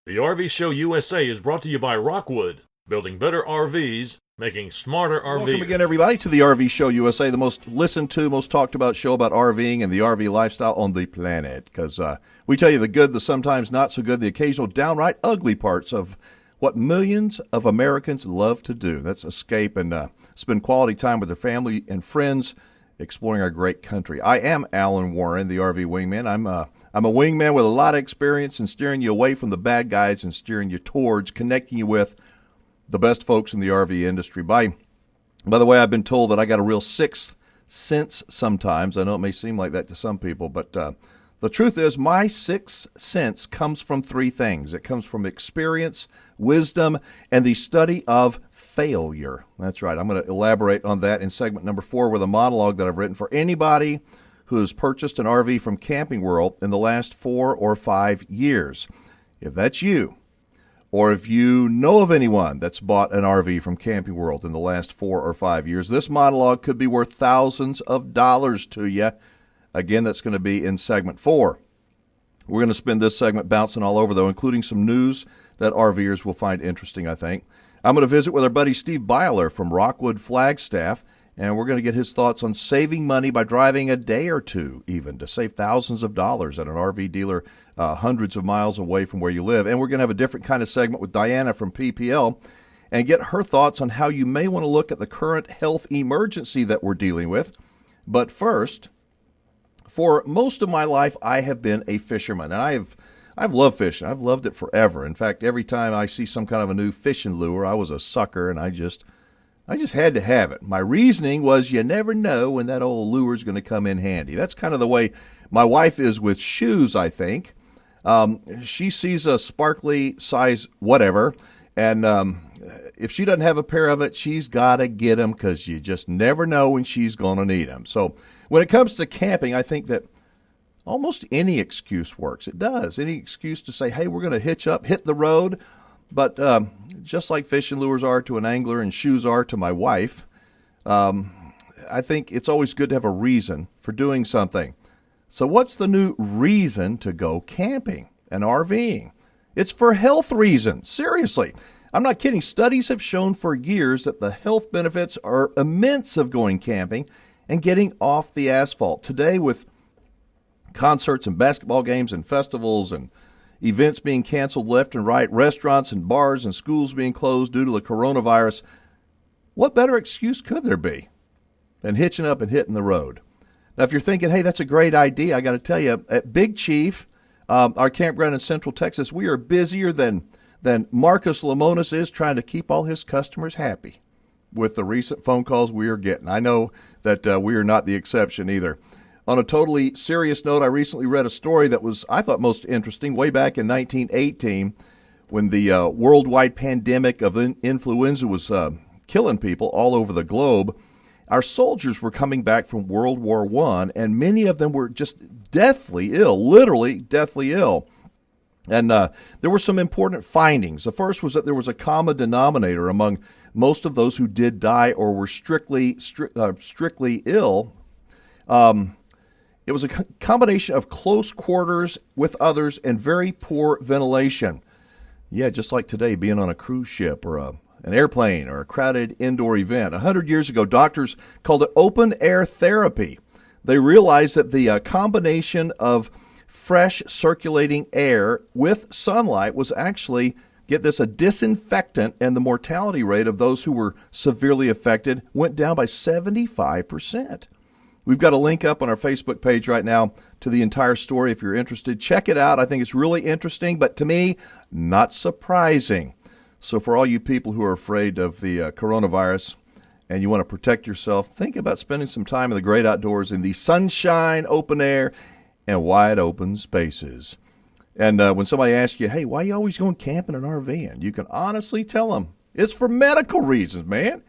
The RV Show USA is brought to you by Rockwood, building better RVs, making smarter RVs. Welcome again, everybody, to the RV Show USA, the most listened to, most talked about show about RVing and the RV lifestyle on the planet. Because we tell you the good, the sometimes not so good, the occasional downright ugly parts of what millions of Americans love to do. That's escape and spend quality time with their family and friends exploring our great country. I am Alan Warren, the RV Wingman. I'm a wingman with a lot of experience in steering you away from the bad guys and steering you towards connecting you with the best folks in the RV industry. By the way, I've been told that I got a real sixth sense sometimes. I know it may seem like that to some people, but the truth is my sixth sense comes from three things. It comes from experience, wisdom, and the study of failure. That's right. I'm going to elaborate on that in segment number 4 with a monologue that I've written for anybody who has purchased an RV from Camping World in the last 4 or 5 years. If that's you, or if you know of anyone that's bought an RV from Camping World in the last 4 or 5 years, this monologue could be worth thousands of dollars to you. Again, that's going to be in segment 4. We're going to spend this segment bouncing all over, though, including some news that RVers will find interesting, I think. I'm going to visit with our buddy Steve Byler from Rockwood Flagstaff, and we're going to get his thoughts on saving money by driving a day or two, even, to save thousands of dollars at an RV dealer hundreds of miles away from where you live. And we're going to have a different kind of segment with Diana from PPL and get her thoughts on how you may want to look at the current health emergency that we're dealing with. But first, for most of my life, I have been a fisherman, and I've loved fishing. I've loved it forever. In fact, every time I see some kind of a new fishing lure, I was a sucker, and I just had to have it. My reasoning was you never know when that old lure is going to come in handy. That's kind of the way my wife is with shoes, I think. She sees a sparkly size whatever, and if she doesn't have a pair of it, she's got to get them because you just never know when she's going to need them. So when it comes to camping, I think that almost any excuse works. It does. Any excuse to say, hey, we're going to hitch up, hit the road. But just like fishing lures are to an angler and shoes are to my wife, I think it's always good to have a reason for doing something. So what's the new reason to go camping and RVing? It's for health reasons. Seriously. I'm not kidding. Studies have shown for years that the health benefits are immense of going camping and getting off the asphalt. Today, with concerts and basketball games and festivals and events being canceled left and right, restaurants and bars and schools being closed due to the coronavirus, what better excuse could there be than hitching up and hitting the road? Now, if you're thinking, hey, that's a great idea, I got to tell you, at Big Chief, our campground in Central Texas, we are busier than Marcus Lemonis is trying to keep all his customers happy with the recent phone calls we are getting. I know that we are not the exception either. On a totally serious note, I recently read a story that was, I thought, most interesting. Way back in 1918, when the worldwide pandemic of influenza was killing people all over the globe, our soldiers were coming back from World War I, and many of them were just deathly ill, literally deathly ill. And there were some important findings. The first was that there was a common denominator among most of those who did die or were strictly ill. It was a combination of close quarters with others and very poor ventilation. Yeah, just like today, being on a cruise ship or an airplane or a crowded indoor event. 100 years ago, doctors called it open-air therapy. They realized that the combination of fresh circulating air with sunlight was actually, get this, a disinfectant, and the mortality rate of those who were severely affected went down by 75%. We've got a link up on our Facebook page right now to the entire story if you're interested. Check it out. I think it's really interesting, but to me, not surprising. So for all you people who are afraid of the coronavirus and you want to protect yourself, think about spending some time in the great outdoors in the sunshine, open air, and wide open spaces. And when somebody asks you, hey, why are you always going camping and RVing? You can honestly tell them, it's for medical reasons, man.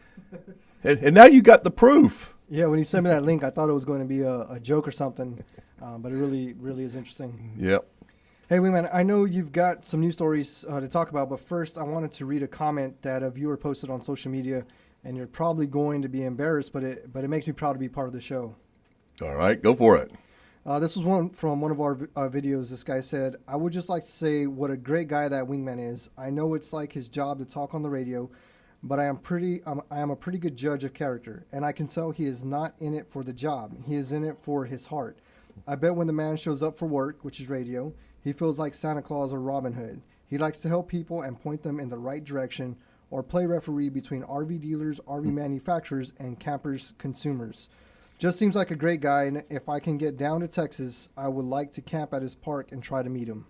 And now you got the proof. Yeah, when he sent me that link, I thought it was going to be a joke or something, but it really is interesting. Yep. Hey, Wingman, I know you've got some news stories to talk about, but first I wanted to read a comment that a viewer posted on social media, and you're probably going to be embarrassed, but it makes me proud to be part of the show. All right, go for it. This was one from one of our videos. This guy said, "I would just like to say what a great guy that Wingman is. I know it's like his job to talk on the radio, but I am a pretty good judge of character, and I can tell he is not in it for the job. He is in it for his heart. I bet when the man shows up for work, which is radio, he feels like Santa Claus or Robin Hood. He likes to help people and point them in the right direction, or play referee between RV dealers, RV manufacturers, and campers consumers. Just seems like a great guy, and if I can get down to Texas, I would like to camp at his park and try to meet him."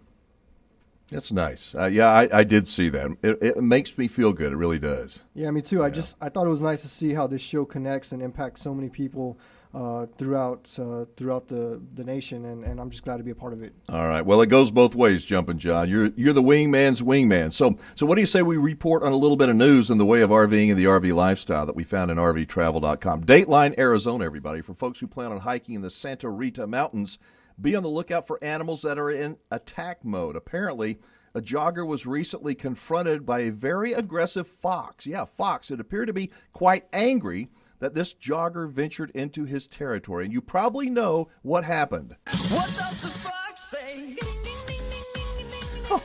That's nice. Yeah, I did see that. It makes me feel good. It really does. Yeah, me too. I thought it was nice to see how this show connects and impacts so many people throughout the nation, and I'm just glad to be a part of it. All right. Well, it goes both ways, Jumpin' John. You're the wingman's wingman. So what do you say we report on a little bit of news in the way of RVing and the RV lifestyle that we found in RVtravel.com? Dateline, Arizona, everybody. For folks who plan on hiking in the Santa Rita Mountains, be on the lookout for animals that are in attack mode. Apparently, a jogger was recently confronted by a very aggressive fox. Yeah, fox. It appeared to be quite angry that this jogger ventured into his territory. And you probably know what happened. What does the fox say?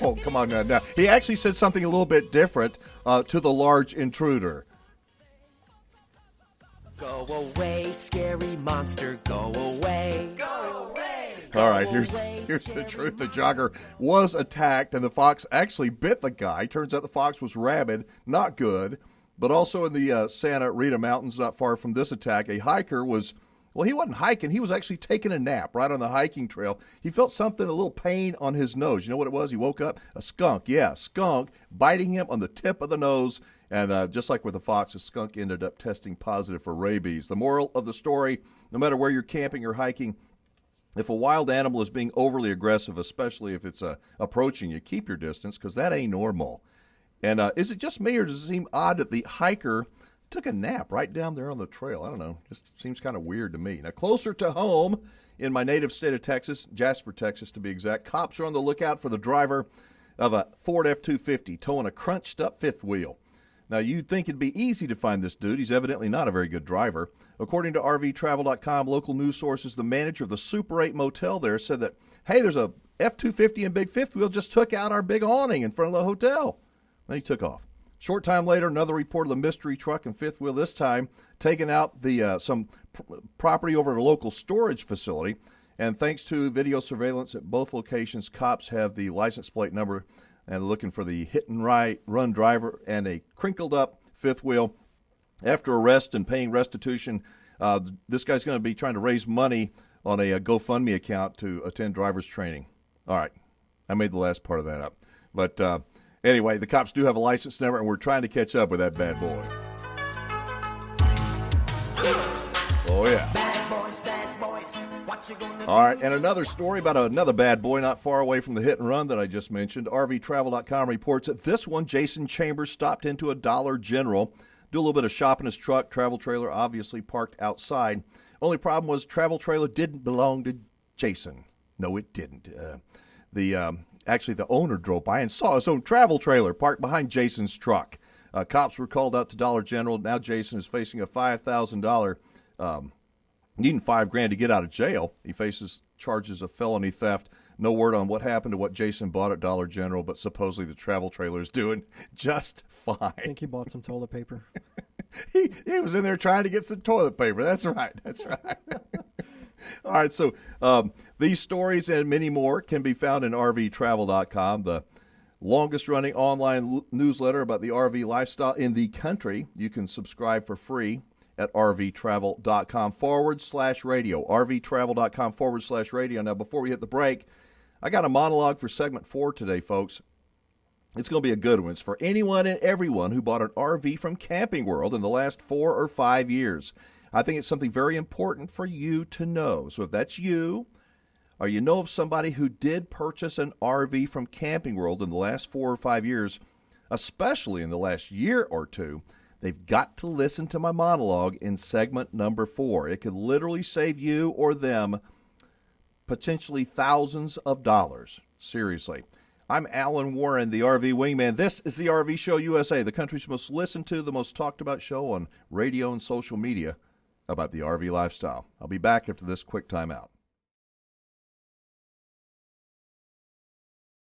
Oh, come on now. He actually said something a little bit different to the large intruder. Go away, scary monster, go away. Go away. All right, here's the truth. The jogger was attacked, and the fox actually bit the guy. Turns out the fox was rabid, not good. But also in the Santa Rita Mountains, not far from this attack, a hiker was, well, he wasn't hiking. He was actually taking a nap right on the hiking trail. He felt something, a little pain on his nose. You know what it was? He woke up, a skunk. Yeah, skunk biting him on the tip of the nose. And just like with the fox, the skunk ended up testing positive for rabies. The moral of the story, no matter where you're camping or hiking, if a wild animal is being overly aggressive, especially if it's approaching you, keep your distance, because that ain't normal. And is it just me, or does it seem odd that the hiker took a nap right down there on the trail? I don't know. Just seems kind of weird to me. Now, closer to home, in my native state of Texas, Jasper, Texas to be exact, cops are on the lookout for the driver of a Ford F-250 towing a crunched-up fifth wheel. Now, you'd think it'd be easy to find this dude. He's evidently not a very good driver. According to RVtravel.com, local news sources, the manager of the Super 8 motel there said that, hey, there's a F-250 and big fifth wheel just took out our big awning in front of the hotel. Then he took off. Short time later, another report of the mystery truck and fifth wheel, this time taking out the some property over at a local storage facility. And thanks to video surveillance at both locations, cops have the license plate number and looking for the hit-and-run driver and a crinkled-up fifth wheel. After arrest and paying restitution, this guy's going to be trying to raise money on a GoFundMe account to attend driver's training. All right. I made the last part of that up. But anyway, the cops do have a license number, and we're trying to catch up with that bad boy. Oh, yeah. Bad boys, what you gonna All right, and another story about another bad boy not far away from the hit and run that I just mentioned. RVtravel.com reports that this one, Jason Chambers, stopped into a Dollar General, do a little bit of shopping in his truck, travel trailer obviously parked outside. Only problem was travel trailer didn't belong to Jason. No, it didn't. Actually, the owner drove by and saw his own travel trailer parked behind Jason's truck. Cops were called out to Dollar General. Now Jason is facing a $5,000 needing $5,000 to get out of jail. He faces charges of felony theft. No word on what happened to what Jason bought at Dollar General, but supposedly the travel trailer is doing just fine. I think he bought some toilet paper. he was in there trying to get some toilet paper. That's right. All right, so these stories and many more can be found in RVtravel.com, the longest-running online newsletter about the RV lifestyle in the country. You can subscribe for free at rvtravel.com/radio, rvtravel.com/radio. Now, before we hit the break, I got a monologue for segment 4 today, folks. It's going to be a good one. It's for anyone and everyone who bought an RV from Camping World in the last 4 or 5 years. I think it's something very important for you to know. So if that's you, or you know of somebody who did purchase an RV from Camping World in the last 4 or 5 years, especially in the last year or two, they've got to listen to my monologue in segment number 4. It could literally save you or them potentially thousands of dollars. Seriously. I'm Alan Warren, the RV Wingman. This is the RV Show USA, the country's most listened to, the most talked about show on radio and social media about the RV lifestyle. I'll be back after this quick timeout.